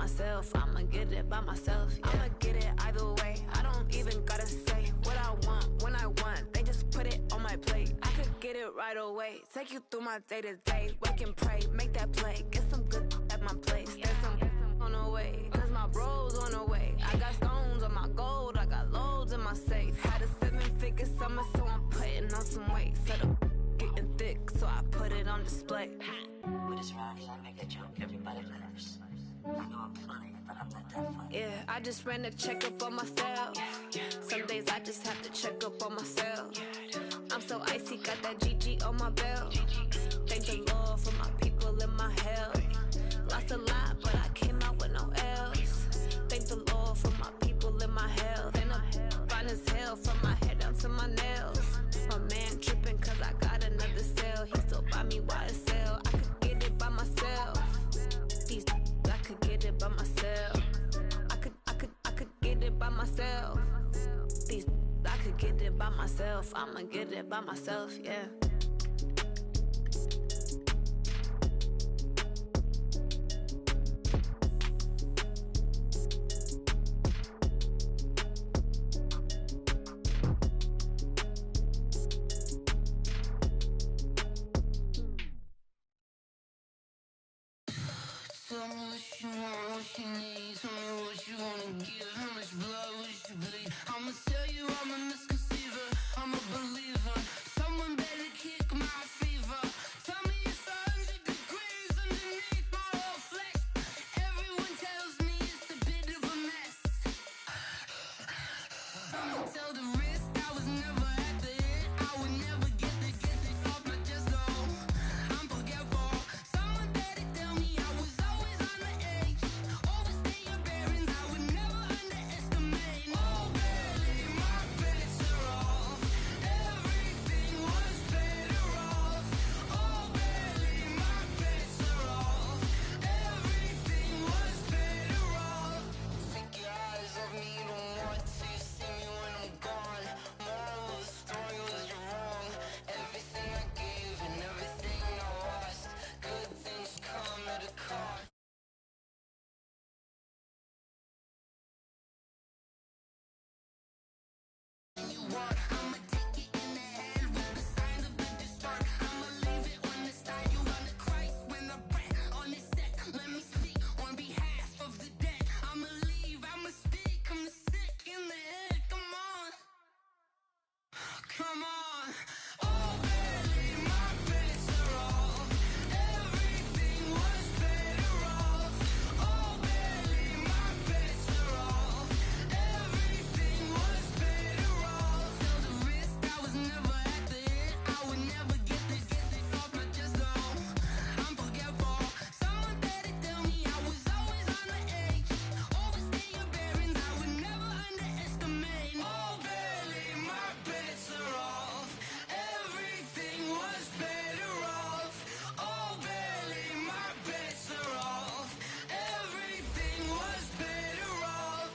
myself. I'ma get it by myself. Yeah. I'ma get it either way. I don't even gotta say what I want when I want. They just put it on my plate. I could get it right away. Take you through my day to day. Wake and pray, make that play. Get some good at my place. There's some on the way, cause my bros on the way. I got stones on my gold. I got loads in my safe. Had a 7-figure summer, so I'm putting on some weight. Set up getting thick, so I put it on display. With this rhyme, I make a joke, everybody laughs. I know I'm funny, but I'm not that funny. Yeah, I just ran a checkup on myself. Some days I just have to check up on myself. I'm so icy, got that GG on my belt. Thank the Lord for my people in my health. Lost a lot, but I came out with no else. Thank the Lord for my people in my health. And I'm fine as hell from my head down to my nails. My man tripping cause I got another sale. He still buy me YSL. I could get it by myself. These I could get it by myself. I could get it by myself. These I could get it by myself. I'ma get it by myself, yeah. Tell me what you want, what you need. Tell me what you wanna give. How much blood would you bleed? I'ma tell you I'm a misconceiver. I'm a believer. Someone better kick my fever. Tell me it's 100 degrees underneath my whole flesh. Everyone tells me it's a bit of a mess. I'ma tell the risk I was never at the hit. I would never get it off my chest though. I'm forgetful. Someone better tell me I was always on the edge. Overstay your bearings, I would never underestimate. Oh baby, my bets are off. Everything was better off. Oh baby, my bets are off. Everything was better off. Take your eyes off me, you don't want to see me when I'm gone. Moral of the story was you're wrong. Everything I gave and everything I lost. Good things come at a cost. You want, I'ma take it in the head with the signs of the distort. I'ma leave it on the side. You want the Christ when I breath on this set. Let me speak on behalf of the dead. I'ma leave, I'ma speak. I'm the sick in the head. Come on, come on. Oh baby, my bets are off. Everything was better off. Oh baby, my bets are off. Everything was better off. Tell the risk I was never at the hit. I would never get it off my chest though. I'm forgetful. Someone better tell me I was always on the edge. Overstay your bearings, I would never underestimate. Oh baby, my bets are off. Everything was better off. Oh baby, my bets are off. Everything was better off.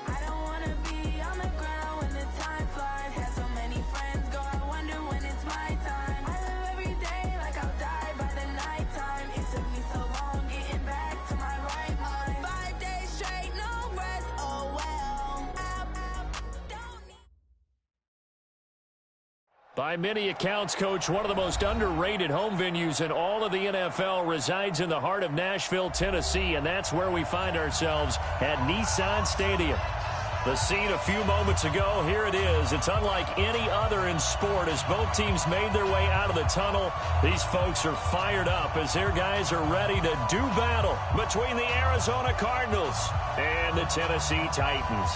I don't wanna be on the ground when the time flies. Had so many friends go, I wonder when it's my time. I live every day like I'll die by the nighttime. It took me so long getting back to my right mind. 5 days straight, no rest, oh well. Don't need By many accounts, Coach, one of the most underrated home venues in all of the NFL resides in the heart of Nashville, Tennessee, and that's where we find ourselves at Nissan Stadium. The scene a few moments ago, here it is. It's unlike any other in sport as both teams made their way out of the tunnel. These folks are fired up as their guys are ready to do battle between the Arizona Cardinals and the Tennessee Titans.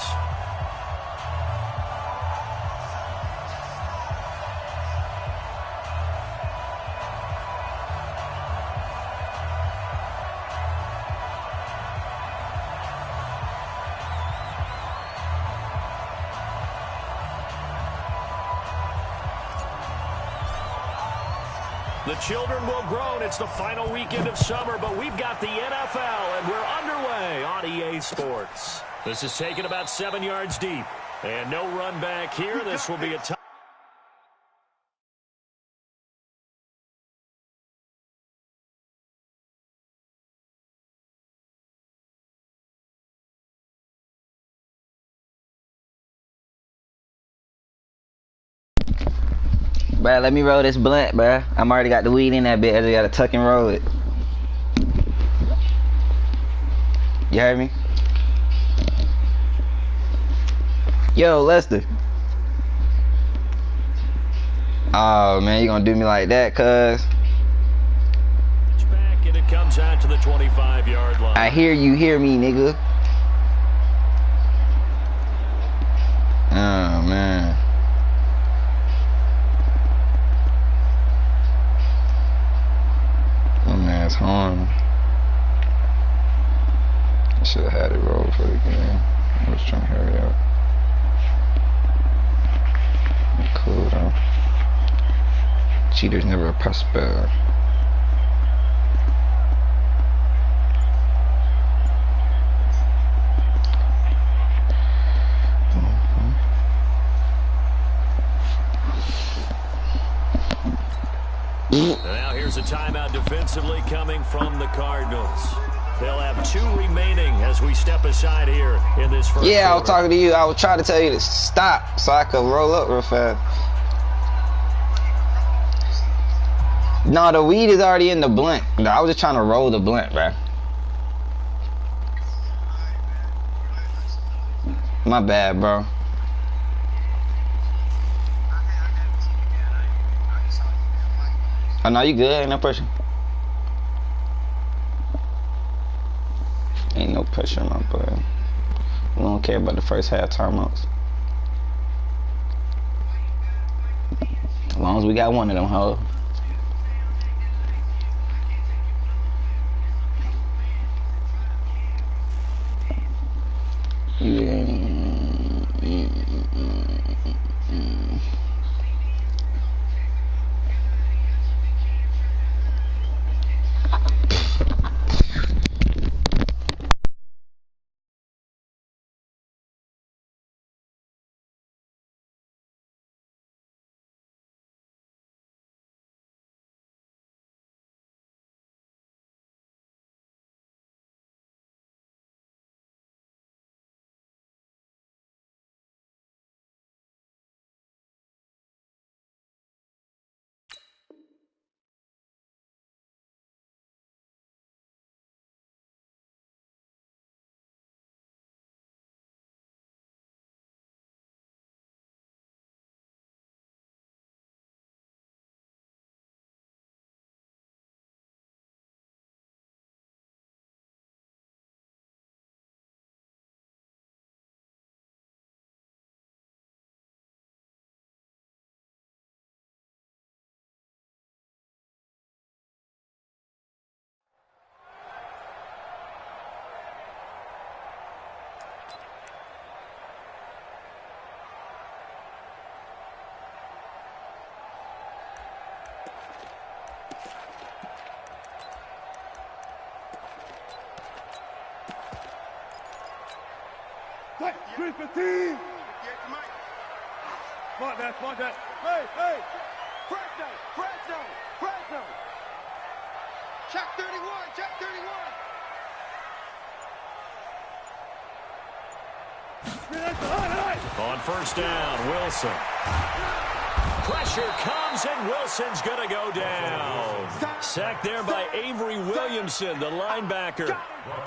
The children will groan. It's the final weekend of summer, but we've got the NFL, and we're underway on EA Sports. This is taken about 7 yards deep, and no run back here. This will be a time. Bruh, let me roll this blunt, bruh. I'm already got the weed in that bit. I just gotta tuck and roll it. You heard me? Yo, Lester. Oh, man, you gonna do me like that, cuz? Back, and it comes out to the 25-yard line. I hear you hear me, nigga. Oh, man. Ass horn. I should have had it roll for the game. I was trying to hurry up. Cool though. Cheaters never prosper. Now here's a timeout defensively coming from the Cardinals. They'll have 2 remaining as we step aside here in this first Yeah, I was quarter. talking to you. I was trying to tell you to stop so I could roll up real fast. No, the weed is already in the blunt. I was just trying to roll the blunt, bruh. My bad, bro. Oh, no, you good. Ain't no pressure. Ain't no pressure, my boy. We don't care about the first half timeouts. As long as we got one of them, ho. Chris, the team! Smart that, smart that. Hey, hey! Fresno, Fresno, Fresno! Check 31, check 31! On first down, Wilson. Pressure comes, and Wilson's going to go down. Sacked there by Avery Williamson, the linebacker.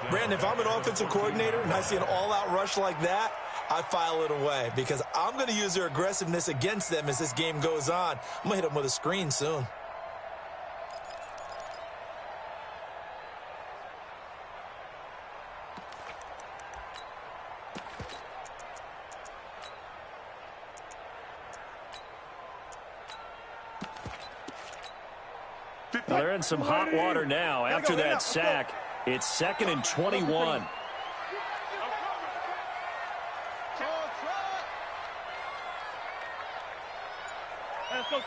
Brandon, if I'm an offensive coordinator and I see an all-out rush like that, I file it away because I'm going to use their aggressiveness against them as this game goes on. I'm going to hit them with a screen soon. They're in some hot water now after that sack. It's 2nd and 21. Let's go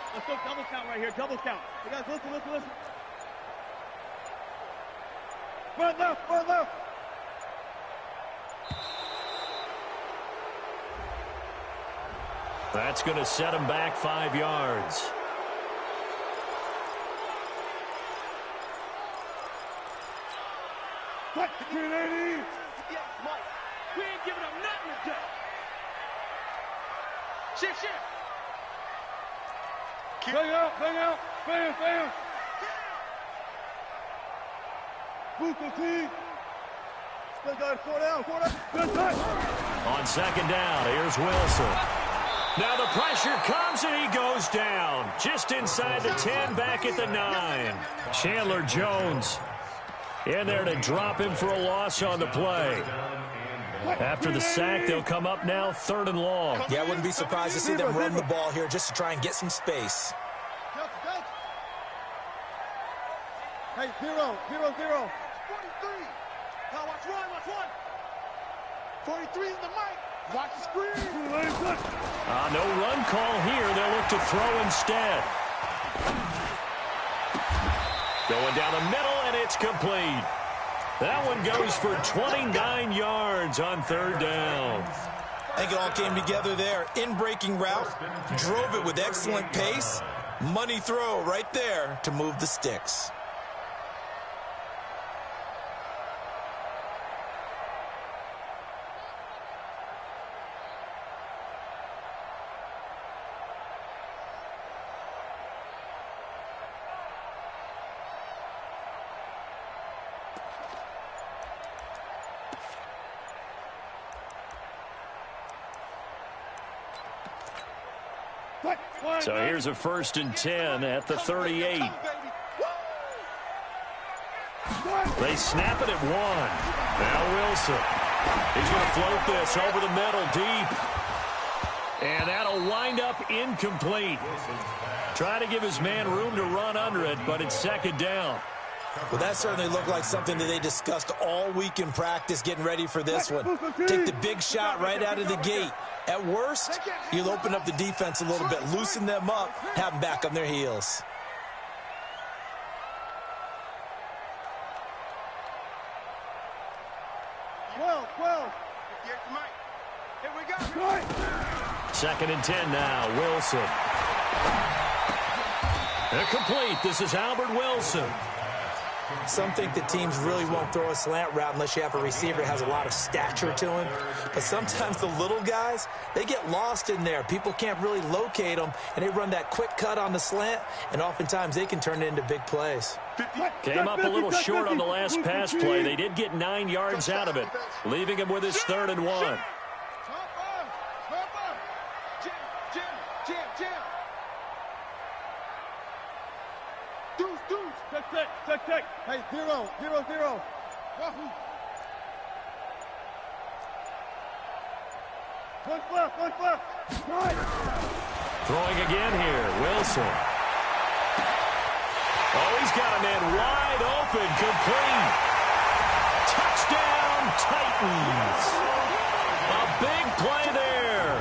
double count right right here. Double count. You guys, listen. Run left. That's going to set him back 5 yards. What? 380. Yeah, Mike. We ain't giving up nothing today. Shit. Bang out. Bam. Booker T. Still got 4 down. Good touch. On second down, here's Wilson. Now the pressure comes and he goes down. Just inside the 10, back at the 9. Chandler Jones in there to drop him for a loss on the play. After the sack, they'll come up now 3rd and long. Yeah, I wouldn't be surprised to see them run the ball here just to try and get some space. Hey, 0. 43. Now watch one. 43 in the mic. Watch the screen. No run call here. They'll look to throw instead. Going down the middle, and it's complete. That one goes for 29 yards on 3rd down. I think it all came together there. In-breaking route, drove it with excellent pace. Money throw right there to move the sticks. So here's a 1st and 10 at the 38. They snap it at 1. Now Wilson. He's going to float this over the middle deep. And that'll wind up incomplete. Try to give his man room to run under it, but it's 2nd down. Well, that certainly looked like something that they discussed all week in practice getting ready for this one. Take the big shot right out of the gate. At worst, you'll open up the defense a little bit, loosen them up, have them back on their heels. Well. Here we go. 2nd and 10 now. Wilson. Incomplete. This is Albert Wilson. Some think that teams really won't throw a slant route unless you have a receiver that has a lot of stature to him. But sometimes the little guys, they get lost in there. People can't really locate them, and they run that quick cut on the slant, and oftentimes they can turn it into big plays. Came up a little short on the last pass play. They did get 9 yards out of it, leaving him with his 3rd and 1. Check. Hey, 0. Wahoo. One flip. Right. Throwing again here, Wilson. Oh, he's got a man wide open, complete. Touchdown, Titans. A big play there.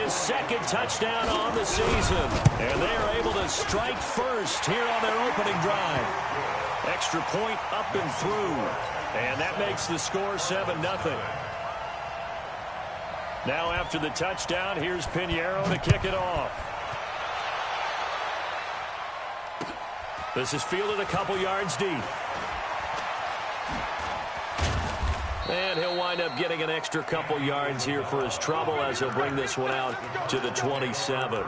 His 2nd touchdown on the season. And they are able to strike first here on their opening drive. Extra point up and through. And that makes the score 7-0. Now after the touchdown, here's Pinheiro to kick it off. This is fielded a couple yards deep. And he'll wind up getting an extra couple yards here for his trouble as he'll bring this one out to the 27.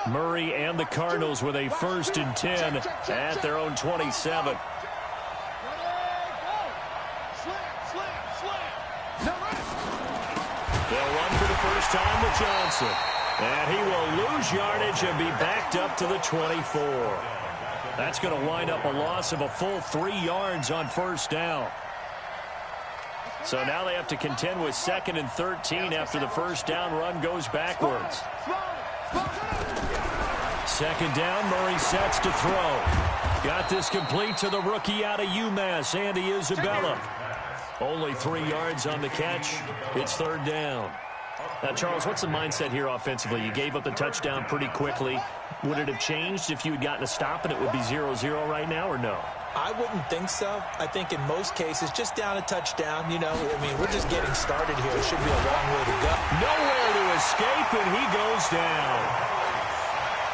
Murray and the Cardinals with a 1st and 10 at their own 27. They'll run for the first time with Johnson. And he will lose yardage and be backed up to the 24. That's going to wind up a loss of a full 3 yards on 1st down. So now they have to contend with 2nd and 13 after the 1st down run goes backwards. Second down, Murray sets to throw. Got this complete to the rookie out of UMass, Andy Isabella. Only 3 yards on the catch. It's third down. Now, Charles, what's the mindset here offensively? You gave up the touchdown pretty quickly. Would it have changed if you had gotten a stop and it would be 0-0 right now, or no? I wouldn't think so. I think in most cases, just down a touchdown, you know, I mean, we're just getting started here. It should be a long way to go. Nowhere to escape, and he goes down.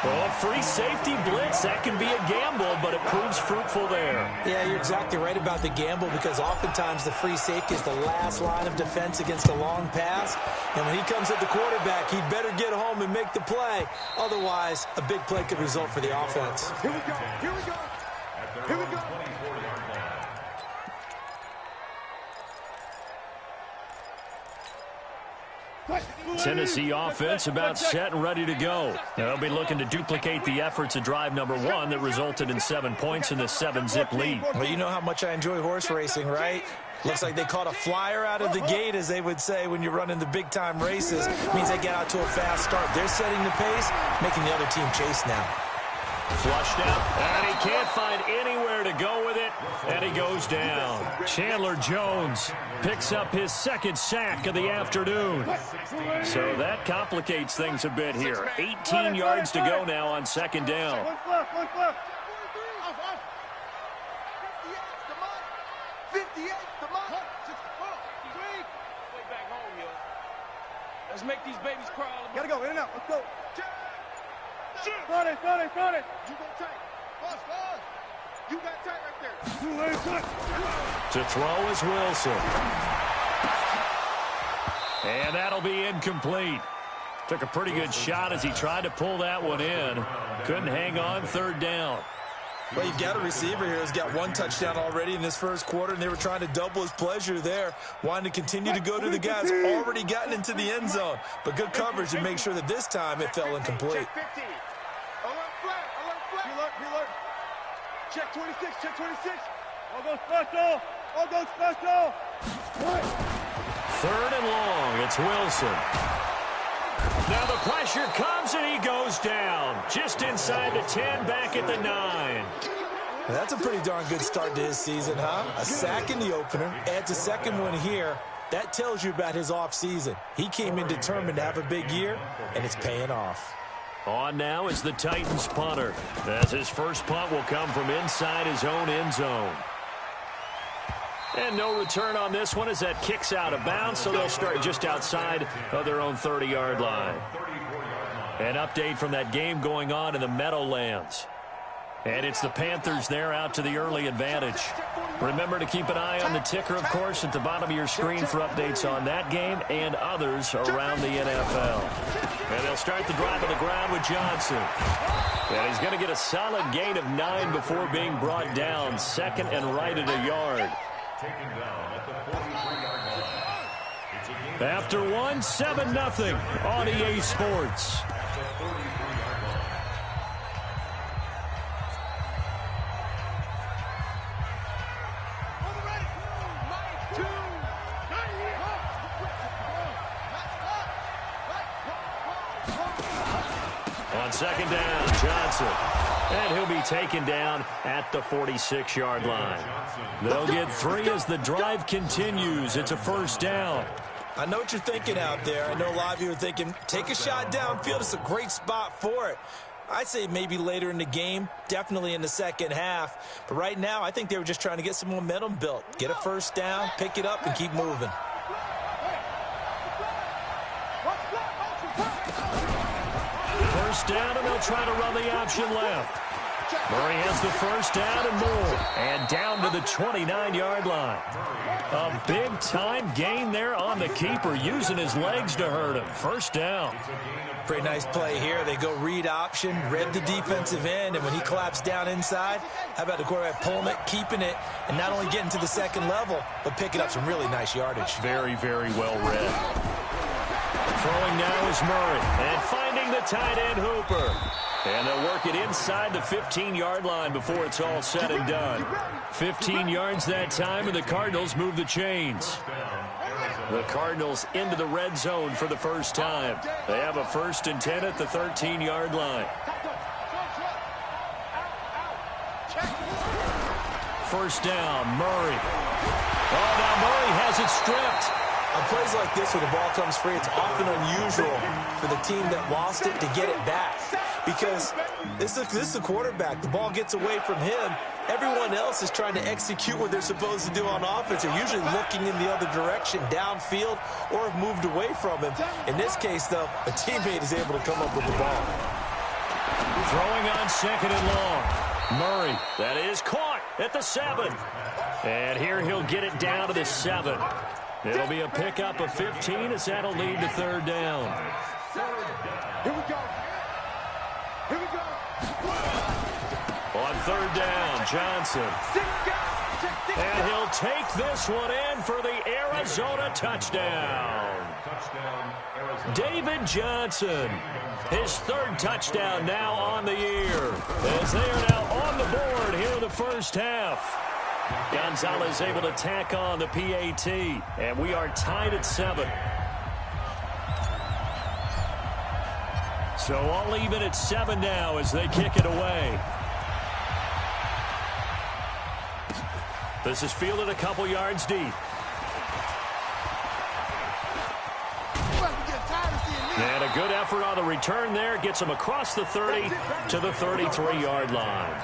Well, free safety blitz, that can be a gamble, but it proves fruitful there. Yeah, you're exactly right about the gamble, because oftentimes the free safety is the last line of defense against a long pass. And when he comes at the quarterback, he'd better get home and make the play. Otherwise, a big play could result for the offense. Here we go. Here we go. Here we go. Tennessee offense about set and ready to go. They'll be looking to duplicate the efforts of drive number 1 that resulted in 7 points in the 7-zip lead. Well, you know how much I enjoy horse racing, right? Looks like they caught a flyer out of the gate, as they would say when you're running the big-time races. It means they get out to a fast start. They're setting the pace, making the other team chase now. Flushed out, and he can't find anywhere to go with it, and he goes down. Chandler Jones picks up his second sack of the afternoon. So that complicates things a bit here. 18 yards to go now on second down. One left. 58, come on. Way back home, yo. Let's make these babies crawl. Gotta go, in and out. Let's go. Front it. You go tight. Boss. You got tight right there. To throw is Wilson. And that'll be incomplete. Took a pretty good shot as he tried to pull that one in. Couldn't hang on, third down. Well, you've got a receiver here who's got 1 touchdown already in this first quarter, and they were trying to double his pleasure there, wanting to continue to go to the guys already gotten into the end zone. But good coverage to make sure that this time it fell incomplete. Check 15. Alert flat. Alert. Check 26. All goes special. Third and long. It's Wilson. Now the pressure comes, and he goes down. Just inside the 10, back at the 9. That's a pretty darn good start to his season, huh? A sack in the opener, adds a second one here. That tells you about his offseason. He came in determined to have a big year, and it's paying off. On now is the Titans punter, as his first punt will come from inside his own end zone. And no return on this one as that kicks out of bounds, so they'll start just outside of their own 30-yard line. An update from that game going on in the Meadowlands. And it's the Panthers there out to the early advantage. Remember to keep an eye on the ticker, of course, at the bottom of your screen for updates on that game and others around the NFL. And they'll start the drive on the ground with Johnson. And he's going to get a solid gain of 9 before being brought down. Second and right at a yard. After 1, 7-0 on EA Sports. On second down, Johnson. And he'll be taken down at the 46-yard line. They'll get 3 as the drive continues. It's a first down. I know what you're thinking out there. I know a lot of you are thinking, take a shot downfield. It's a great spot for it. I'd say maybe later in the game, definitely in the second half. But right now, I think they were just trying to get some momentum built. Get a first down, pick it up, and keep moving. First down, and they'll try to run the option left. Murray has the first down and more. And down to the 29-yard line. A big-time gain there on the keeper, using his legs to hurt him. First down. Pretty nice play here. They go read option, read the defensive end, and when he collapsed down inside, how about the quarterback pulling it, keeping it, and not only getting to the second level, but picking up some really nice yardage. Very, very well read. Throwing now is Murray, and finding the tight end Hooper. And they'll work it inside the 15-yard line before it's all said and done. 15 yards that time, and the Cardinals move the chains. The Cardinals into the red zone for the first time. They have a 1st and 10 at the 13-yard line. First down, Murray. Oh, now Murray has it stripped. On plays like this, when the ball comes free, it's often unusual for the team that lost it to get it back. Because this is the quarterback. The ball gets away from him. Everyone else is trying to execute what they're supposed to do on offense. They're usually looking in the other direction, downfield, or have moved away from him. In this case, though, a teammate is able to come up with the ball. Throwing on second and long. Murray, that is caught at the 7. And here he'll get it down to the 7. It'll be a pickup of 15 as that'll lead to third down. Here we go. Here we go. On third down, Johnson. And he'll take this one in for the Arizona touchdown. David Johnson, his third touchdown now on the year, as they are now on the board here in the first half. Gonzalez able to tack on the PAT, and we are tied at 7. So all even at 7 now as they kick it away. This is fielded a couple yards deep. And a good effort on the return there. Gets him across the 30 to the 33-yard line.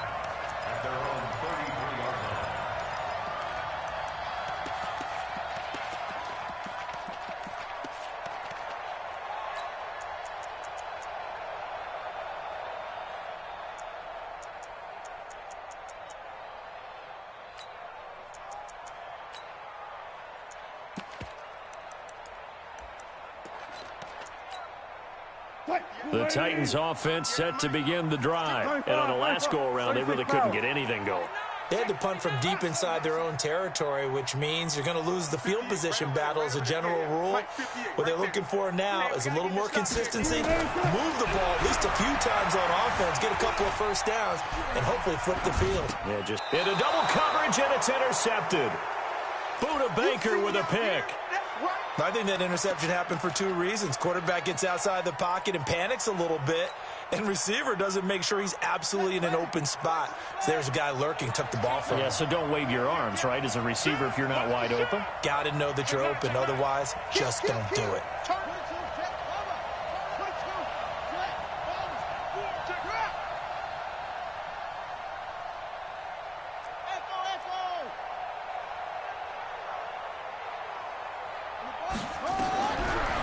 The Titans offense set to begin the drive. And on the last go-around, they really couldn't get anything going. They had to punt from deep inside their own territory, which means you're going to lose the field position battle as a general rule. What they're looking for now is a little more consistency, move the ball at least a few times on offense, get a couple of first downs, and hopefully flip the field. Yeah, just into double coverage, and it's intercepted. Buda Baker with a pick. I think that interception happened for 2 reasons. Quarterback gets outside the pocket and panics a little bit, and receiver doesn't make sure he's absolutely in an open spot. So there's a guy lurking, took the ball from him. Yeah, so don't wave your arms, right, as a receiver if you're not wide open. Got to know that you're open. Otherwise, just don't do it.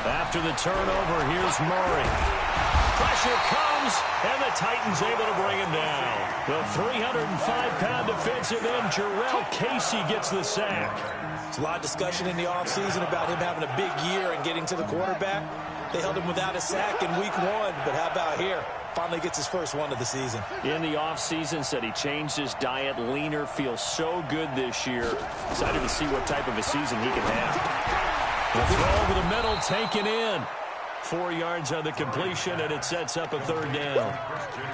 After the turnover, here's Murray. Pressure comes, and the Titans able to bring him down. The 305-pound defensive end, Jarrell Casey, gets the sack. There's a lot of discussion in the offseason about him having a big year and getting to the quarterback. They held him without a sack in week 1, but how about here? Finally gets his first one of the season. In the offseason, said he changed his diet, leaner, feels so good this year. Excited to see what type of a season he can have. The throw over the middle, taken in. 4 yards on the completion, and it sets up a third down.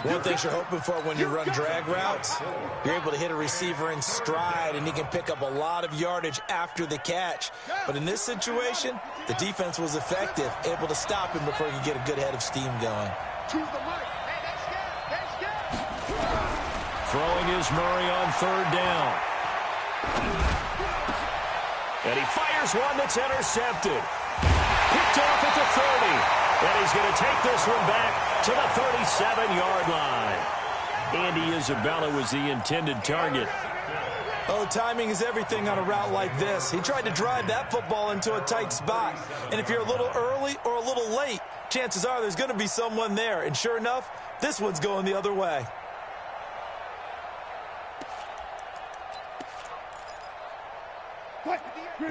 One thing you're hoping for when you run drag routes, you're able to hit a receiver in stride, and he can pick up a lot of yardage after the catch. But in this situation, the defense was effective, able to stop him before he could get a good head of steam going. Throwing is Murray on third down. And he fires one that's intercepted. Picked off at the 30. And he's going to take this one back to the 37-yard line. Andy Isabella was the intended target. Oh, timing is everything on a route like this. He tried to drive that football into a tight spot. And if you're a little early or a little late, chances are there's going to be someone there. And sure enough, this one's going the other way.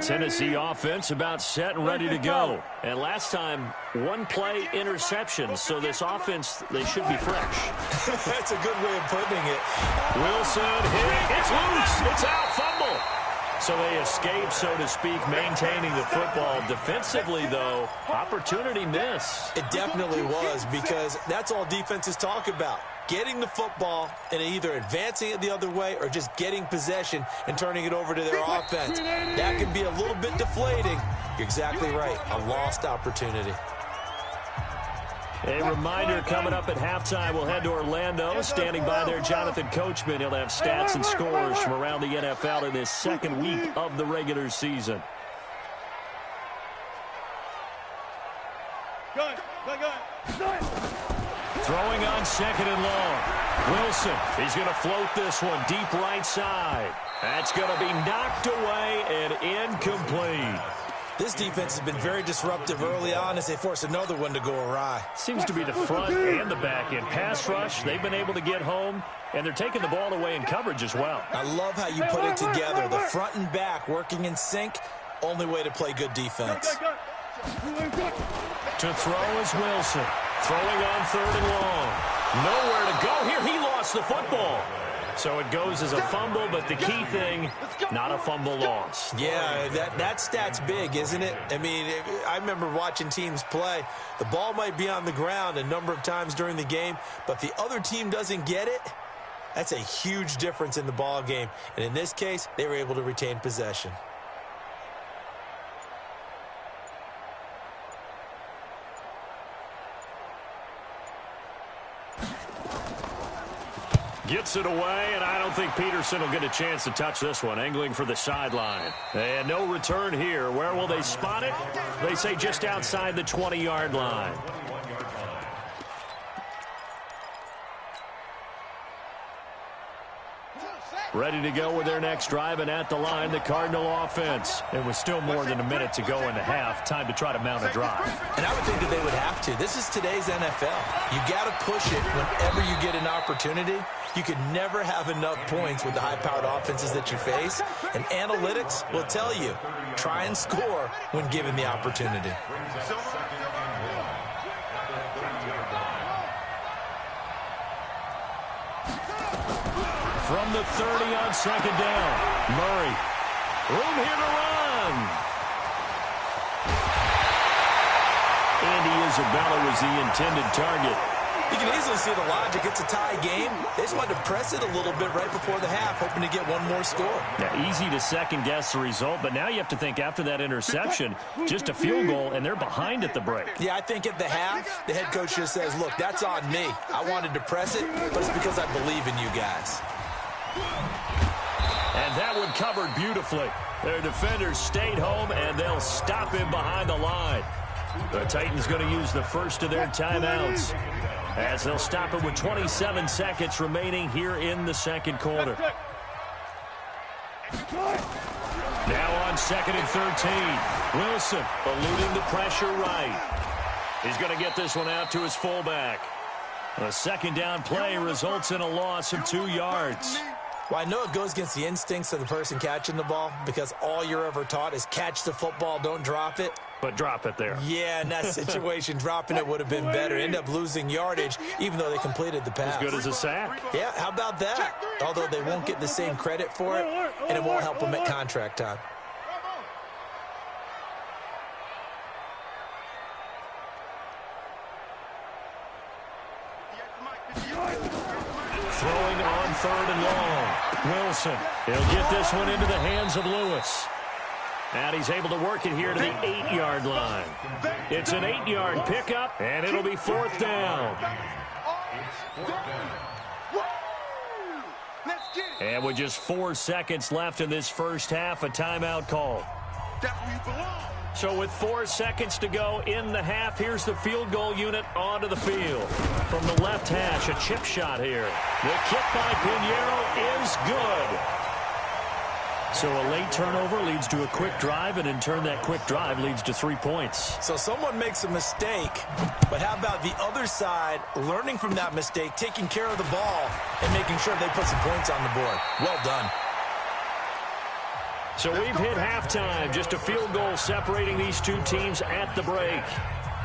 Tennessee offense about set and ready to go. And last time, one play interception. So this offense, they should be fresh. That's a good way of putting it. Wilson hit. It's loose. It's out. Fumble. So they escape, so to speak, maintaining the football. Defensively, though, opportunity miss. It definitely was, because that's all defenses talk about. Getting the football and either advancing it the other way or just getting possession and turning it over to their offense. That can be a little bit deflating. You're exactly right. A lost opportunity. A reminder coming up at halftime, we'll head to Orlando. Standing by there, Jonathan Coachman. He'll have stats and scores from around the NFL in this second week of the regular season. Throwing on second and long. Wilson, he's going to float this one deep right side. That's going to be knocked away and incomplete. This defense has been very disruptive early on as they force another one to go awry. Seems to be the front and the back end. Pass rush, they've been able to get home, and they're taking the ball away in coverage as well. I love how you put it together. The front and back working in sync, only way to play good defense. To throw is Wilson. Throwing on third and long. Nowhere to go here. He lost the football. So it goes as a fumble, but the key thing, not a fumble loss. Yeah, that stat's big, isn't it? I mean, I remember watching teams play. The ball might be on the ground a number of times during the game, but the other team doesn't get it. That's a huge difference in the ball game. And in this case, they were able to retain possession. Gets it away, and I don't think Peterson will get a chance to touch this one. Angling for the sideline. And no return here. Where will they spot it? They say just outside the 20-yard line. Ready to go with their next drive, and at the line, the Cardinal offense. It was still more than a minute to go in the half. Time to try to mount a drive. And I would think that they would have to. This is today's NFL. You got to push it whenever you get an opportunity. You could never have enough points with the high-powered offenses that you face. And analytics will tell you, try and score when given the opportunity. From the 30 on second down. Murray. Room here to run. Andy Isabella was the intended target. You can easily see the logic. It's a tie game. They just wanted to press it a little bit right before the half, hoping to get one more score. Yeah, easy to second-guess the result, but now you have to think after that interception, just a field goal, and they're behind at the break. Yeah, I think at the half, the head coach just says, look, that's on me. I wanted to press it, but it's because I believe in you guys. And that one covered beautifully. Their defenders stayed home, and they'll stop him behind the line. The Titans going to use the first of their timeouts as they'll stop it with 27 seconds remaining here in the second quarter. Now on second and 13. Wilson eluding the pressure right. He's going to get this one out to his fullback. A second down play results in a loss of 2 yards. Well, I know it goes against the instincts of the person catching the ball because all you're ever taught is catch the football, don't drop it. But drop it there. Yeah, in that situation, dropping it would have been better. End up losing yardage, even though they completed the pass. As good as a sack. Yeah, how about that? Although they won't get the same credit for it, and it won't help them at contract time. Throwing on third and long. Wilson, he'll get this one into the hands of Lewis. And he's able to work it here to the 8-yard line. It's an 8-yard pickup, and it'll be fourth down. And with just 4 seconds left in this first half, a timeout call. So with 4 seconds to go in the half, here's the field goal unit onto the field. From the left hash, a chip shot here. The kick by Pinheiro is good. So a late turnover leads to a quick drive, and in turn that quick drive leads to 3 points. So someone makes a mistake, but how about the other side learning from that mistake, taking care of the ball, and making sure they put some points on the board? Well done. So we've hit halftime, just a field goal separating these two teams at the break.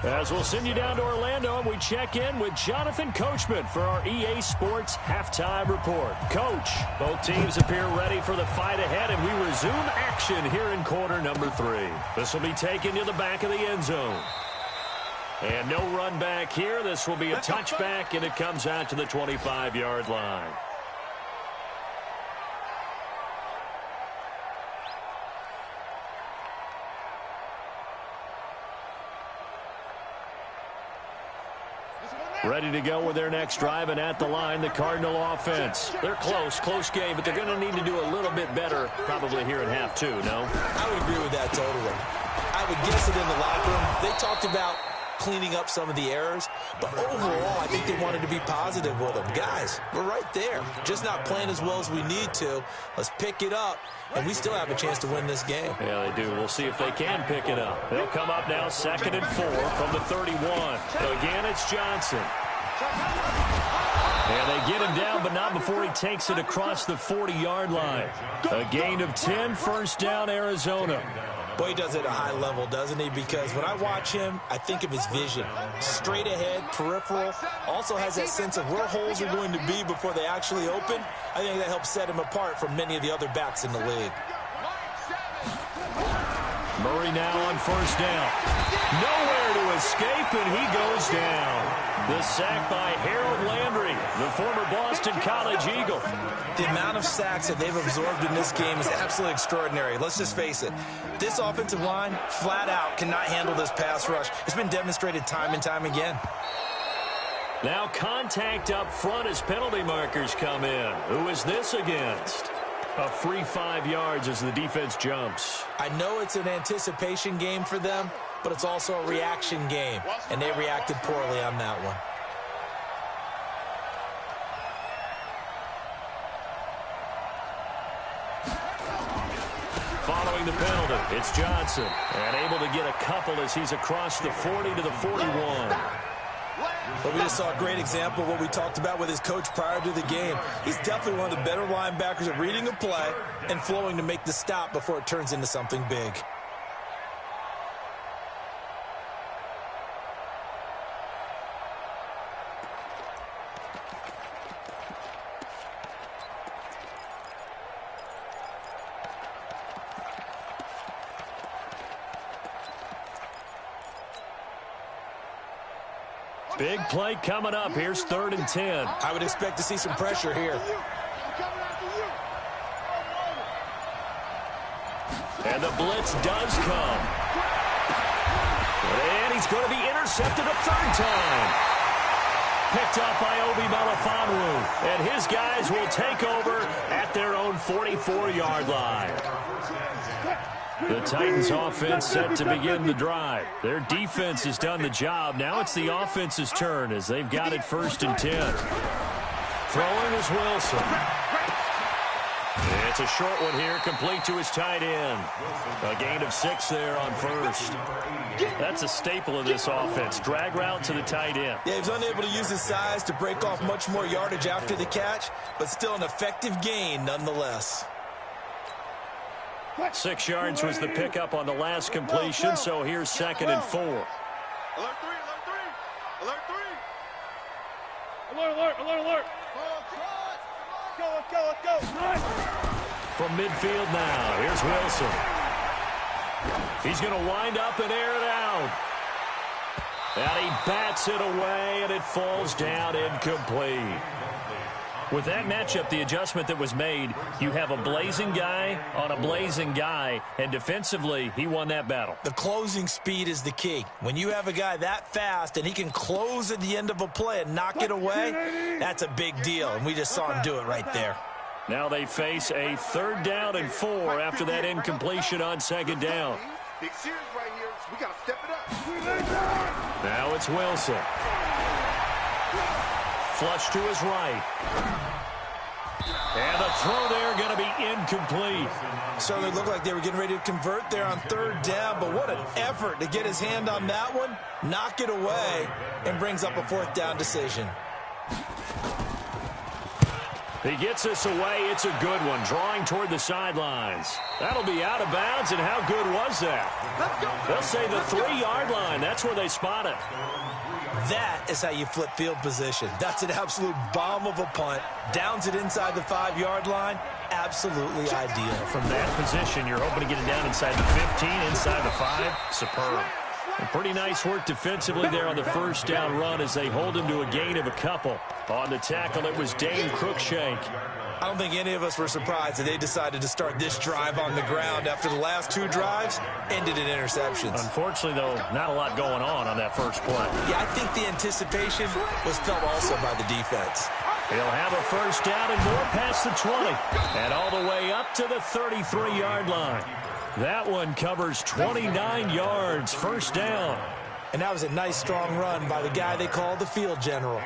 As we'll send you down to Orlando, and we check in with Jonathan Coachman for our EA Sports Halftime Report. Coach, both teams appear ready for the fight ahead, and we resume action here in quarter number 3. This will be taken to the back of the end zone. And no run back here. This will be a touchback, and it comes out to the 25-yard line. Ready to go with their next drive, and at the line, the Cardinal offense. They're close game, but they're going to need to do a little bit better probably here in half two, no? I would agree with that totally. I would guess it in the locker room. They talked about cleaning up some of the errors, but overall, I think they wanted to be positive with them. Guys, we're right there. Just not playing as well as we need to. Let's pick it up, and we still have a chance to win this game. Yeah, they do. We'll see if they can pick it up. They'll come up now 2nd and 4 from the 31. Again, it's Johnson. And they get him down, but not before he takes it across the 40-yard line. A gain of 10, first down, Arizona. Boy, he does it at a high level, doesn't he? Because when I watch him, I think of his vision. Straight ahead, peripheral. Also has that sense of where holes are going to be before they actually open. I think that helps set him apart from many of the other backs in the league. Murray now on first down. Nowhere to escape, and he goes down. The sack by Harold Landry, the former Boston College Eagle. The amount of sacks that they've absorbed in this game is absolutely extraordinary. Let's just face it. This offensive line, flat out, cannot handle this pass rush. It's been demonstrated time and time again. Now contact up front as penalty markers come in. Who is this against? A free 5 yards as the defense jumps. I know it's an anticipation game for them, but it's also a reaction game, and they reacted poorly on that one. Following the penalty, it's Johnson, and able to get a couple as he's across the 40 to the 41. But we just saw a great example of what we talked about with his coach prior to the game. He's definitely one of the better linebackers at reading a play and flowing to make the stop before it turns into something big. Big play coming up. Here's 3rd and 10. I would expect to see some pressure here. And the blitz does come. And he's going to be intercepted a 3rd time. Picked up by Obi Melifonwu. And his guys will take over at their own 44-yard line. The Titans offense set to begin the drive. Their defense has done the job. Now it's the offense's turn as they've got it 1st and 10. Throwing is Wilson. It's a short one here, complete to his tight end. A gain of 6 there on first. That's a staple of this offense. Drag route to the tight end. Yeah, he was unable to use his size to break off much more yardage after the catch, but still an effective gain nonetheless. 6 yards was the pickup on the last completion, so here's 2nd and 4. Alert 3, alert 3, alert 3. Alert. Let's go. From midfield now, here's Wilson. He's going to wind up and air it out. And he bats it away, and it falls down incomplete. With that matchup, the adjustment that was made, you have a blazing guy on a blazing guy, and defensively, he won that battle. The closing speed is the key. When you have a guy that fast and he can close at the end of a play and knock it away, that's a big deal, and we just saw him do it right there. Now they face a 3rd down and 4 after that incompletion on 2nd down. Big series right here. We got to step it up. Now it's Wilson. Flush to his right. And the throw there going to be incomplete. Certainly looked like they were getting ready to convert there on 3rd down, but what an effort to get his hand on that one, knock it away, and brings up a 4th down decision. He gets this away. It's a good one, drawing toward the sidelines. That'll be out of bounds, and how good was that? They'll say the 3-yard line. That's where they spot it. That is how you flip field position. That's an absolute bomb of a punt. Downs it inside the 5-yard line. Absolutely ideal. From that position, you're hoping to get it down inside the 15, inside the 5. Superb. And pretty nice work defensively there on the 1st down run as they hold him to a gain of a couple. On the tackle, it was Dane Cruikshank. I don't think any of us were surprised that they decided to start this drive on the ground after the last 2 drives ended in interceptions. Unfortunately, though, not a lot going on that first play. Yeah, I think the anticipation was felt also by the defense. He'll have a first down and more past the 20. And all the way up to the 33-yard line. That one covers 29 yards, first down. And that was a nice, strong run by the guy they call the field general.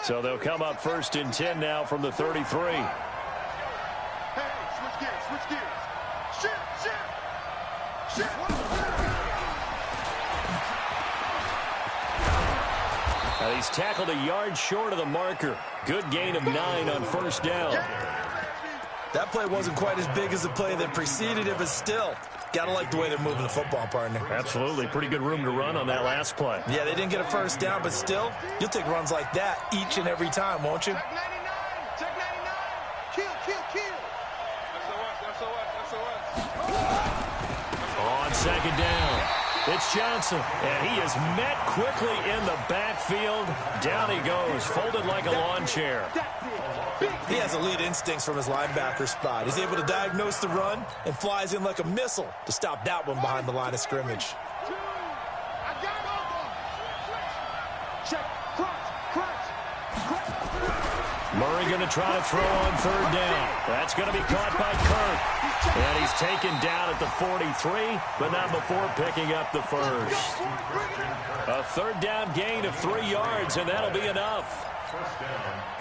So they'll come up first and 10 now from the 33. Hey, switch gears, switch gears. Shift. Now he's tackled a yard short of the marker. Good gain of 9 on first down. That play wasn't quite as big as the play that preceded it, but still, got to like the way they're moving the football, partner. Absolutely. Pretty good room to run on that last play. Yeah, they didn't get a first down, but still, you'll take runs like that each and every time, won't you? Check 99. Check 99. Kill. SOS. On second down, it's Johnson. And he is met quickly in the backfield. Down he goes, folded like a lawn chair. He has elite instincts from his linebacker spot. He's able to diagnose the run and flies in like a missile to stop that one behind the line of scrimmage. Check. Crunch. Murray going to try to throw on third down. That's going to be caught by Kirk. And he's taken down at the 43, but not before picking up the first. A third down gain of 3 yards, and that'll be enough.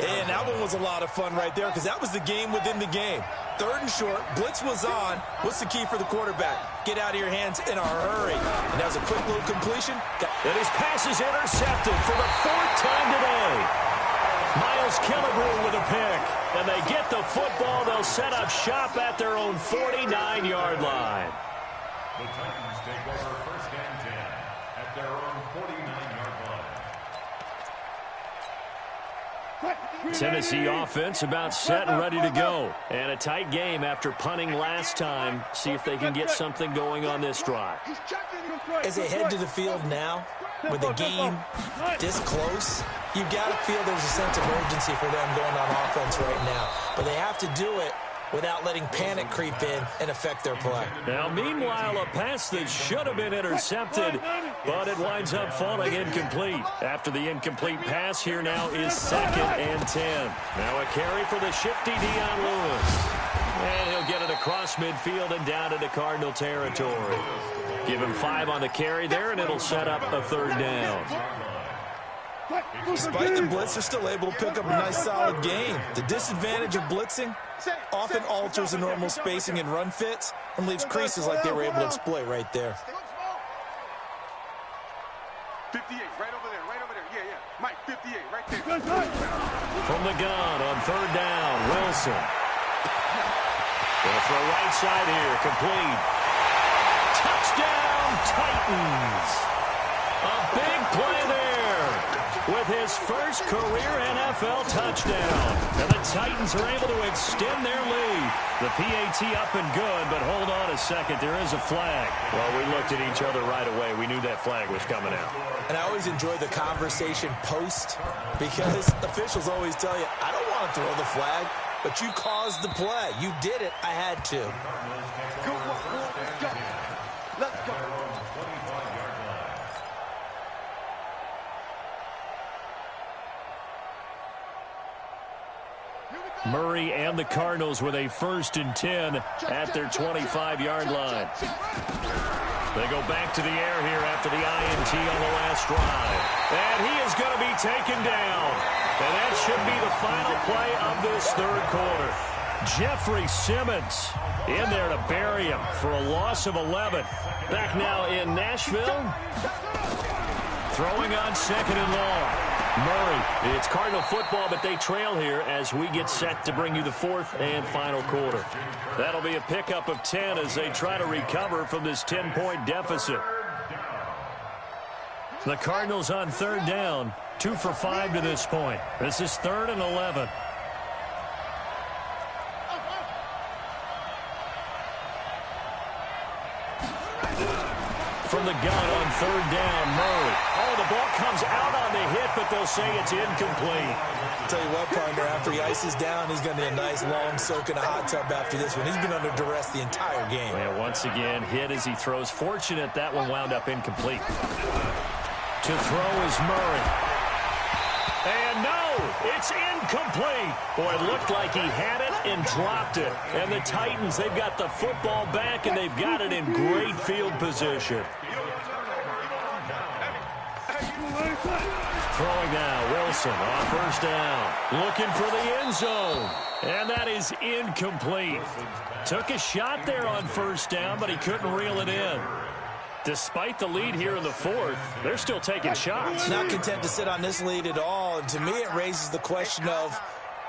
And that one was a lot of fun right there because that was the game within the game. Third and short, blitz was on. What's the key for the quarterback? Get out of your hands in a hurry. And that was a quick little completion. And his pass is intercepted for the 4th time today. Miles Killebrew with a pick. And they get the football. They'll set up shop at their own 49-yard line. The Titans take over first and 10 at their own 49-yard line. Tennessee offense about set and ready to go. And a tight game after punting last time. See if they can get something going on this drive. As they head to the field now, with the game this close, you got to feel there's a sense of urgency for them going on offense right now. But they have to do it without letting panic creep in and affect their play. Now, meanwhile, a pass that should have been intercepted, but it winds up falling incomplete. After the incomplete pass, here now is 2nd and 10. Now a carry for the shifty Dion Lewis. And he'll get it across midfield and down into Cardinal territory. Give him 5 on the carry there, and it'll set up a third down. Despite the blitz, they're still able to pick up a nice solid gain. The disadvantage of blitzing often alters the normal spacing and run fits and leaves creases like they were able to exploit right there. 58, right over there. Yeah. Mike, 58, right there. From the gun on third down, Wilson. Gonna throw right side here, complete. Touchdown, Titans. A big play there with his first career NFL touchdown. And the Titans are able to extend their lead. The PAT up and good, but hold on a second. There is a flag. Well, we looked at each other right away. We knew that flag was coming out. And I always enjoy the conversation post because officials always tell you, I don't want to throw the flag, but you caused the play. You did it. I had to. Let's go. Murray and the Cardinals with a 1st and 10 at their 25-yard line. They go back to the air here after the INT on the last drive. And he is going to be taken down. And that should be the final play of this third quarter. Jeffrey Simmons in there to bury him for a loss of 11. Back now in Nashville. Throwing on 2nd and long. Murray, it's Cardinal football, but they trail here as we get set to bring you the 4th and final quarter. That'll be a pickup of 10 as they try to recover from this 10-point deficit. The Cardinals on third down, 2 for 5 to this point. This is 3rd and 11. from the gun on third down. Murray. Oh, the ball comes out on the hit, but they'll say it's incomplete. I'll tell you what, partner, after he ices down, he's going to need a nice long soak in a hot tub after this one. He's been under duress the entire game. And once again, hit as he throws. Fortunate that one wound up incomplete. To throw is Murray. And no, it's incomplete. Boy, it looked like he had it and dropped it. And the Titans, they've got the football back, and they've got it in great field position. Throwing now, Wilson on first down. Looking for the end zone. And that is incomplete. Took a shot there on first down, but he couldn't reel it in. Despite the lead here in the fourth, they're still taking shots. Not content to sit on this lead at all. And to me, it raises the question of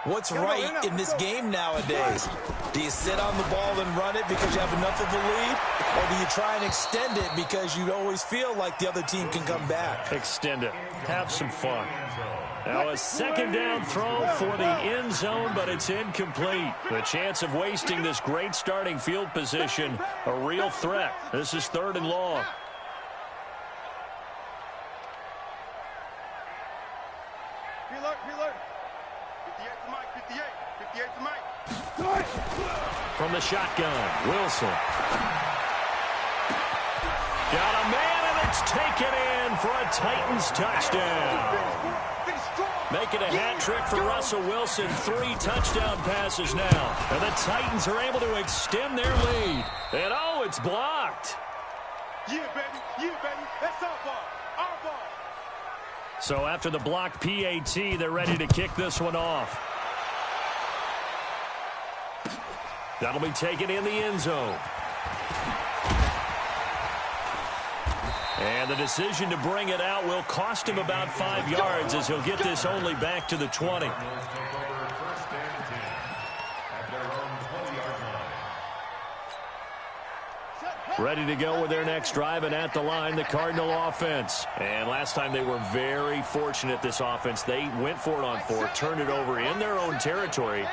what's right in this game nowadays. Do you sit on the ball and run it because you have enough of a lead? Or do you try and extend it because you always feel like the other team can come back? Extend it. Have some fun. Now a second down throw for the end zone, but it's incomplete. The chance of wasting this great starting field position, a real threat. This is third and long. Reload. 58 to Mike, 58 to Mike. From the shotgun, Wilson. Got a man, and it's taken in for a Titans touchdown. Making a hat trick for Russell Wilson. 3 touchdown passes now. And the Titans are able to extend their lead. And oh, it's blocked. Yeah, baby. That's our ball. Our ball. So after the blocked PAT, they're ready to kick this one off. That'll be taken in the end zone. And the decision to bring it out will cost him about 5 yards as he'll get this only back to the 20. Ready to go with their next drive, and at the line, the Cardinal offense. And last time they were very fortunate, this offense. They went for it on 4, turned it over in their own territory,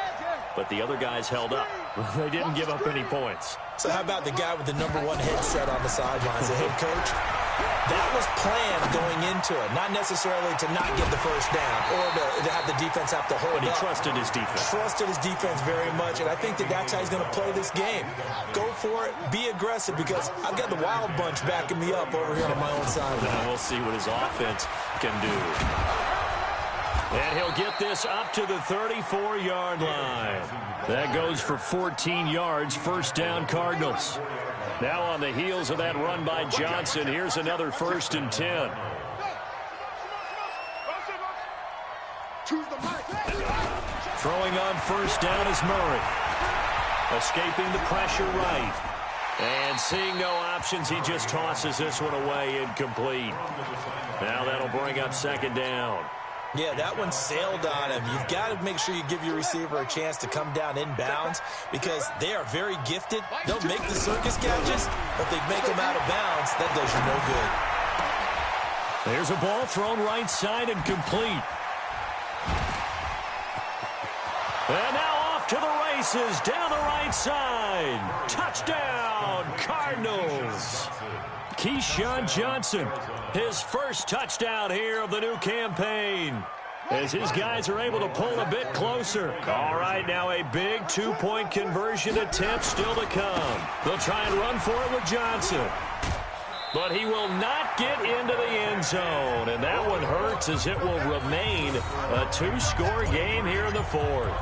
but the other guys held up. They didn't give up any points. So how about the guy with the #1 headset on the sidelines, the head coach? That was planned going into it, not necessarily to not get the first down or to have the defense have to hold But he up. trusted his defense. Trusted his defense very much, and I think that's how he's going to play this game. Go for it, be aggressive, because I've got the Wild Bunch backing me up over here on my own side. And we'll see what his offense can do. And he'll get this up to the 34-yard line. That goes for 14 yards, first down Cardinals. Now on the heels of that run by Johnson, here's another 1st and 10. Throwing on first down is Murray. Escaping the pressure right. And seeing no options, he just tosses this one away, incomplete. Now that'll bring up second down. Yeah, that one sailed on him. You've got to make sure you give your receiver a chance to come down inbounds because they are very gifted. They'll make the circus catches, but they make them out of bounds. That does you no good. There's a ball thrown right side and complete. And now off to the races down the right side. Touchdown, Cardinals. Keyshawn Johnson, his first touchdown here of the new campaign, as his guys are able to pull a bit closer. All right, now a big 2-point conversion attempt still to come. They'll try and run for it with Johnson, but he will not get into the end zone, and that one hurts as it will remain a 2-score game here in the fourth.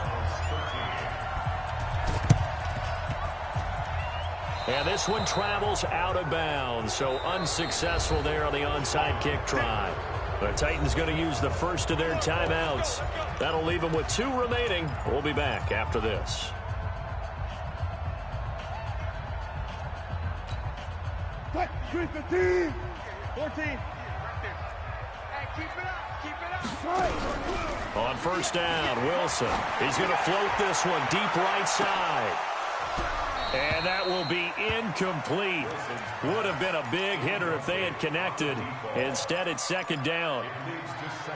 And this one travels out of bounds, so unsuccessful there on the onside kick try. The Titans going to use the first of their timeouts. That'll leave them with 2 remaining. We'll be back after this. Fight, 15, 14. Hey, keep it up. On first down, Wilson. He's going to float this one deep right side. And that will be incomplete. Would have been a big hitter if they had connected. Instead, it's second down.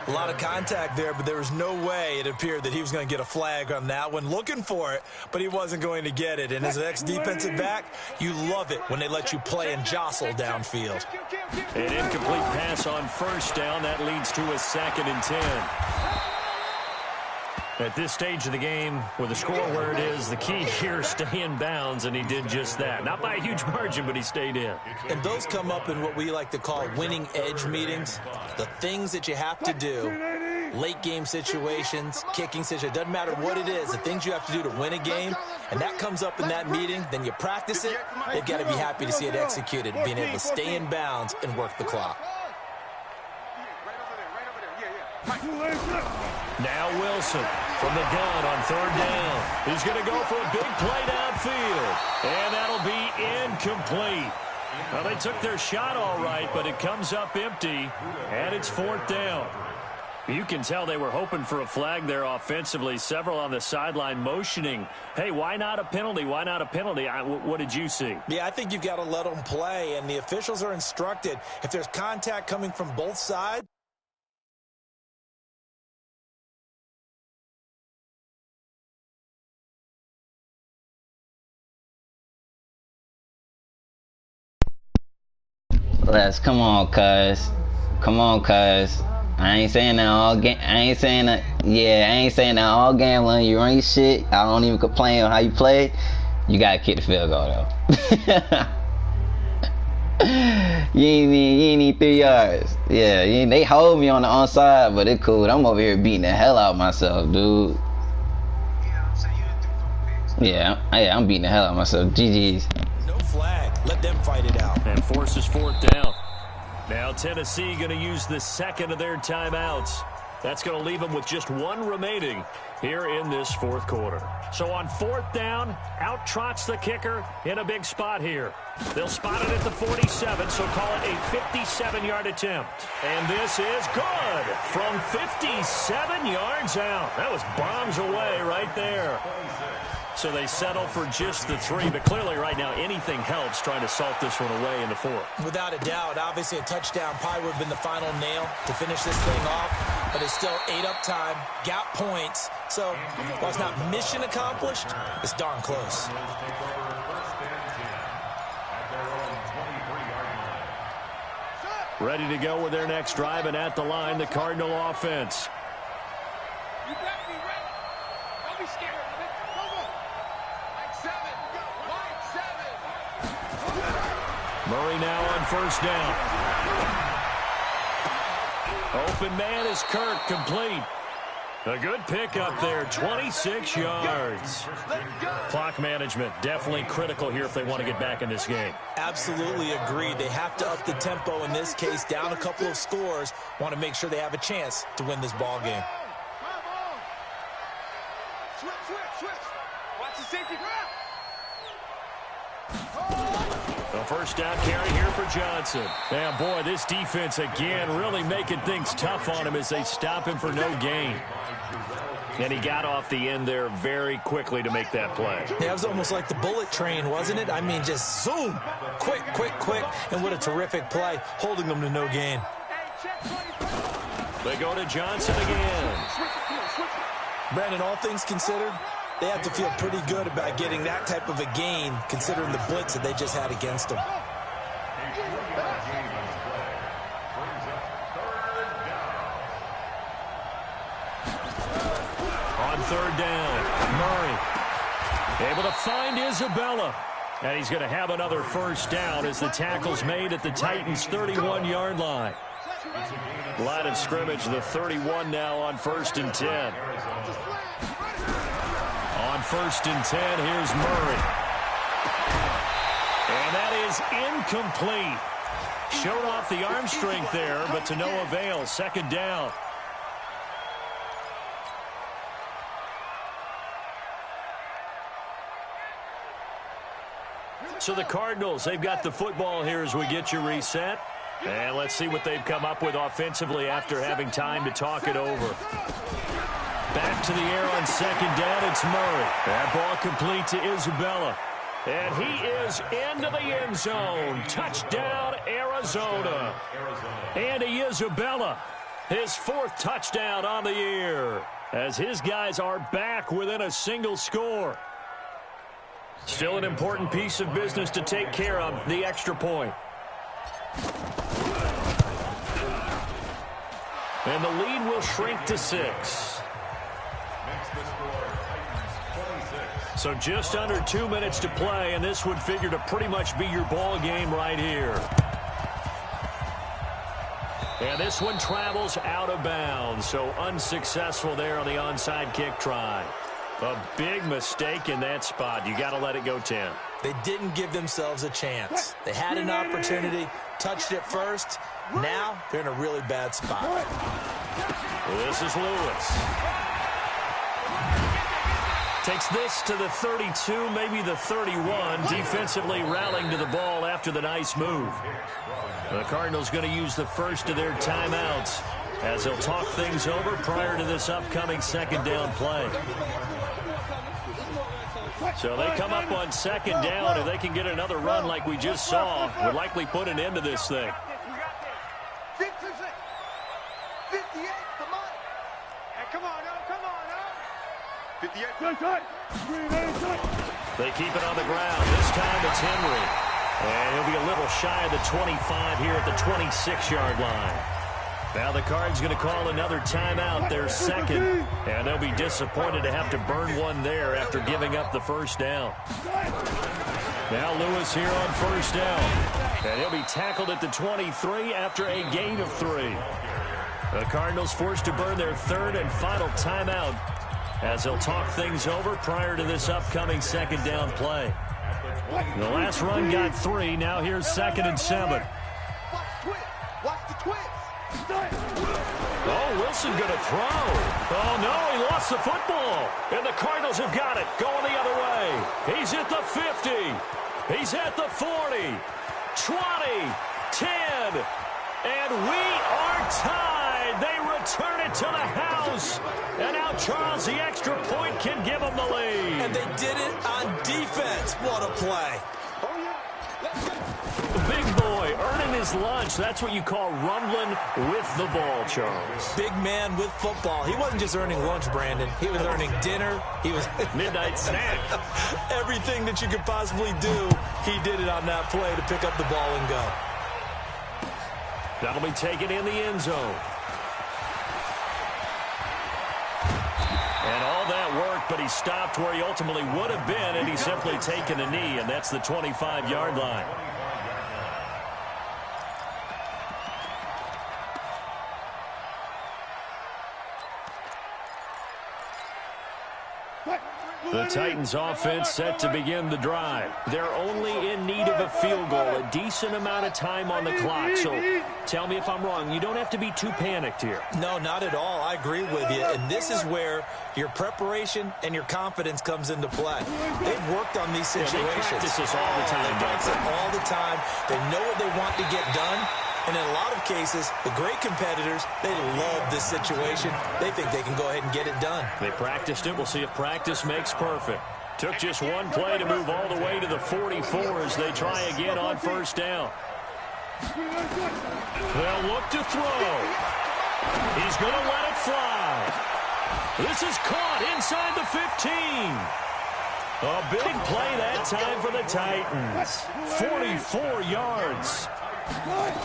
A lot of contact there, but there was no way it appeared that he was going to get a flag on that one. Looking for it, but he wasn't going to get it. And as an ex-defensive back, you love it when they let you play and jostle downfield. An incomplete pass on first down. That leads to a 2nd and 10. At this stage of the game, with the score where it is, the key here, stay in bounds, and he did just that. Not by a huge margin, but he stayed in. And those come up in what we like to call winning edge meetings. The things that you have to do, late game situations, kicking situations, doesn't matter what it is, the things you have to do to win a game, and that comes up in that meeting, then you practice it, they've got to be happy to see it executed, being able to stay in bounds and work the clock. Now Wilson from the gun on 3rd down. He's going to go for a big play downfield. And that'll be incomplete. Well, they took their shot all right, but it comes up empty, and it's 4th down. You can tell they were hoping for a flag there offensively. Several on the sideline motioning, hey, why not a penalty? Why not a penalty? What did you see? Yeah, I think you've got to let them play, and the officials are instructed. If there's contact coming from both sides, Come on, cuz. Come on, cuz. I ain't saying that all game. I ain't saying that. Yeah, I ain't saying that all game. When you run your shit, I don't even complain on how you play. You gotta kick the field goal though. you ain't need 3 yards. Yeah, they hold me on the onside, but it cool. I'm over here beating the hell out of myself, dude. Yeah, I'm beating the hell out of myself. GG's. no flag. Let them fight it out. And forces 4th down. Now Tennessee going to use the 2nd of their timeouts. That's going to leave them with just 1 remaining here in this 4th quarter. So on 4th down, out trots the kicker in a big spot here. They'll spot it at the 47, so call it a 57-yard attempt. And this is good from 57 yards out. That was bombs away right there. So they settle for just the 3, but clearly right now anything helps trying to salt this one away in the 4th. Without a doubt, obviously a touchdown probably would have been the final nail to finish this thing off, but it's still 8 up time, got points, so while it's not mission accomplished, it's darn close. Ready to go with their next drive, and at the line, the Cardinal offense. You better be ready. Don't be scared. Go, go. Like 7. Like 7. Murray now on 1st down. Open man is Kirk, complete. A good pickup there, 26 yards. Clock management definitely critical here if they want to get back in this game. Absolutely agreed. They have to up the tempo in this case, down a couple of scores, want to make sure they have a chance to win this ball game. Switch. Watch the safety grab. A 1st down carry here for Johnson. And boy, this defense again really making things tough on him as they stop him for no gain. And he got off the end there very quickly to make that play. Yeah, it was almost like the bullet train, wasn't it? I mean, just zoom, quick, and what a terrific play, holding them to no gain. They go to Johnson again. Brandon, all things considered, they have to feel pretty good about getting that type of a gain, considering the blitz that they just had against them. On 3rd down, Murray able to find Isabella. And he's going to have another 1st down as the tackle's made at the Titans' 31-yard line. Line of scrimmage, the 31 now on 1st and 10. On 1st and 10, here's Murray. And that is incomplete. Showed off the arm strength there, but to no avail. 2nd down. So the Cardinals, they've got the football here as we get you reset. And let's see what they've come up with offensively after having time to talk it over. Back to the air on 2nd down, it's Murray. That ball complete to Isabella. And he is into the end zone. Touchdown, Arizona. Andy Isabella, his 4th touchdown on the year, as his guys are back within a single score. Still an important piece of business to take care of, the extra point. And the lead will shrink to 6. So just under 2 minutes to play, and this would figure to pretty much be your ball game right here. And this one travels out of bounds, so unsuccessful there on the onside kick try. A big mistake in that spot. You got to let it go 10. They didn't give themselves a chance. They had an opportunity, touched it first. Now they're in a really bad spot. This is Lewis. Takes this to the 32, maybe the 31. Defensively rallying to the ball after the nice move. The Cardinals going to use the first of their timeouts as they'll talk things over prior to this upcoming 2nd down play. So they come up on 2nd down. If they can get another run like we just saw, would likely put an end to this thing. 58, come on. Hey, come on now, come on now. 58. They keep it on the ground. This time it's Henry. And he'll be a little shy of the 25 here at the 26-yard line. Now the Cards going to call another timeout, their 2nd. And they'll be disappointed to have to burn one there after giving up the first down. Now Lewis here on 1st down. And he'll be tackled at the 23 after a gain of 3. The Cardinals forced to burn their 3rd and final timeout as they'll talk things over prior to this upcoming 2nd down play. The last run got 3. Now here's 2nd and 7. Watch the twist. Oh, Wilson going to throw. Oh, no, he lost the football. And the Cardinals have got it. Going the other way. He's at the 50. He's at the 40. 20. 10. And we are tied. They return it to the house. And now Charles, the extra point, can give them the lead. And they did it on defense. What a play. Big boy earning his lunch. That's what you call rumbling with the ball, Charles. Big man with football. He wasn't just earning lunch, Brandon. He was earning dinner. He was midnight snack. Everything that you could possibly do, he did it on that play to pick up the ball and go. That'll be taken in the end zone. And all that work, but he stopped where he ultimately would have been, and he's simply taken a knee, and that's the 25-yard line. The Titans offense set to begin the drive. They're only in need of a field goal, a decent amount of time on the clock. So tell me if I'm wrong. You don't have to be too panicked here. No, not at all. I agree with you. And this is where your preparation and your confidence comes into play. They've worked on these situations. They practice this all the time. They practice it all the time. They know what they want to get done. And in a lot of cases, the great competitors, they love this situation. They think they can go ahead and get it done. They practiced it. We'll see if practice makes perfect. Took just one play to move all the way to the 44 as they try again on 1st down. They'll look to throw. He's going to let it fly. This is caught inside the 15. A big play that time for the Titans. 44 yards.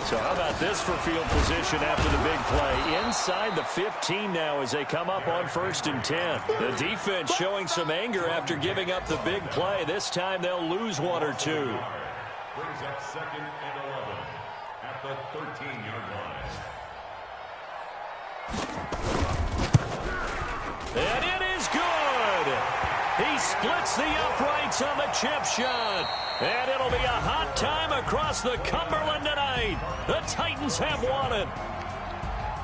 So how about this for field position after the big play? Inside the 15 now as they come up on 1st and 10. The defense showing some anger after giving up the big play. This time they'll lose 1 or 2. Brings up 2nd and 11 at the 13-yard line. And it is good. He splits the uprights on the chip shot. And it'll be a hot time across the Cumberland tonight. The Titans have won it.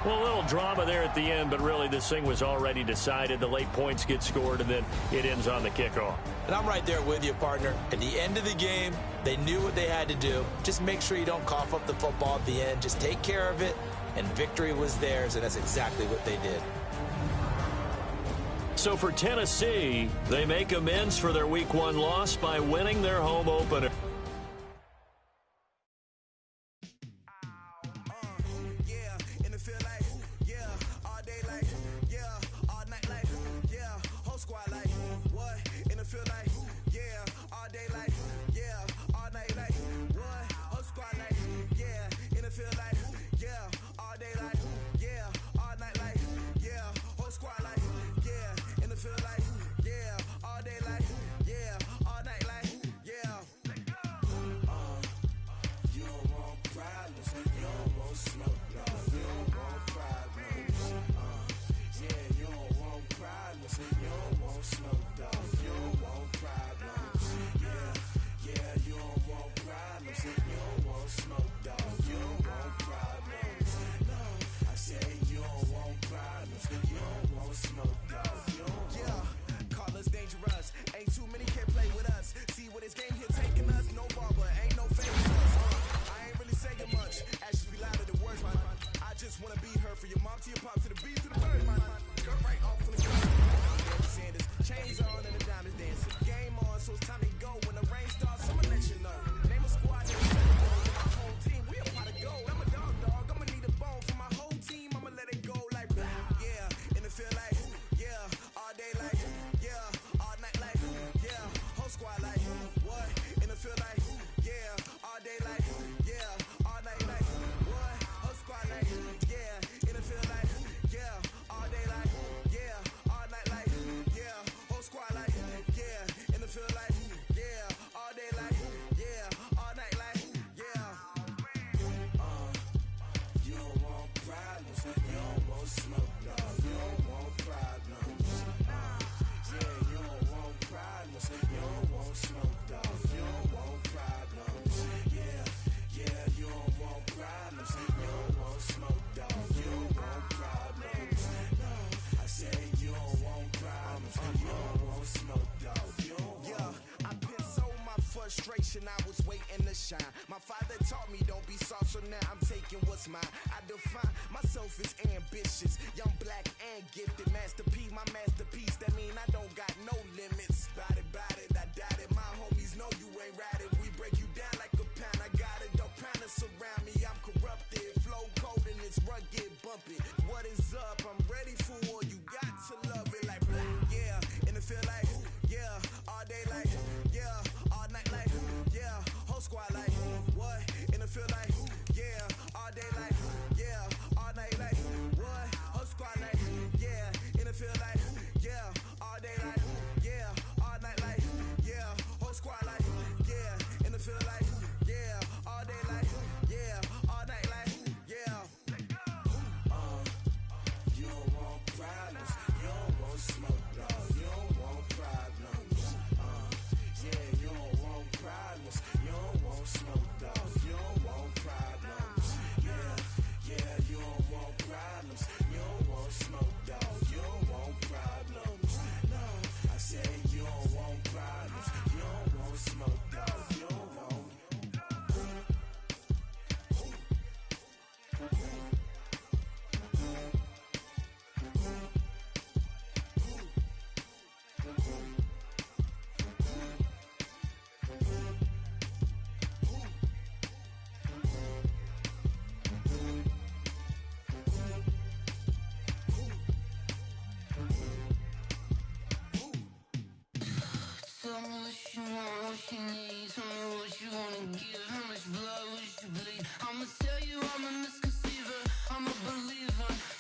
Well, a little drama there at the end, but really this thing was already decided. The late points get scored, and then it ends on the kickoff. And I'm right there with you, partner. At the end of the game, they knew what they had to do. Just make sure you don't cough up the football at the end. Just take care of it, and victory was theirs, and that's exactly what they did. So for Tennessee, they make amends for their Week 1 loss by winning their home opener. I was waiting to shine. My father taught me don't be soft, so now I'm taking what's mine. I define myself as ambitious, young, black, and gifted. Master P, my masterpiece. That mean I don't got no limits. Bout it, I doubt it. My homies know you ain't ratted. We break you down like a pound. I got it, don't pound us around me. I'm corrupted, flow cold and it's rugged, bumpy. What is up? I'm ready for war. You got to love it like black, yeah. And it feel like, yeah, all day like, yeah, all night like, yeah, whole squad like, what? And it feel like, yeah, all day like, yeah, all night like, what? Whole squad like, yeah, and it feel like, yeah, all day like, yeah, all night like, yeah, whole squad like, yeah, and it feel like, yeah, all day like, yeah, all night like, yeah. You don't want problems, you don't want smoke, no, you don't want problems. Yeah, you don't want problems, you don't want smoke, dog, you don't want problems. Yeah, you don't want problems, you don't want smoke, dog, you don't want problems. No, I said you don't want problems, you don't want smoke, dog, you don't want. Tell me what you want, what you need. Tell me what you wanna give. How much blood would you bleed? I'ma tell you I'm a misconceiver. I'm a believer.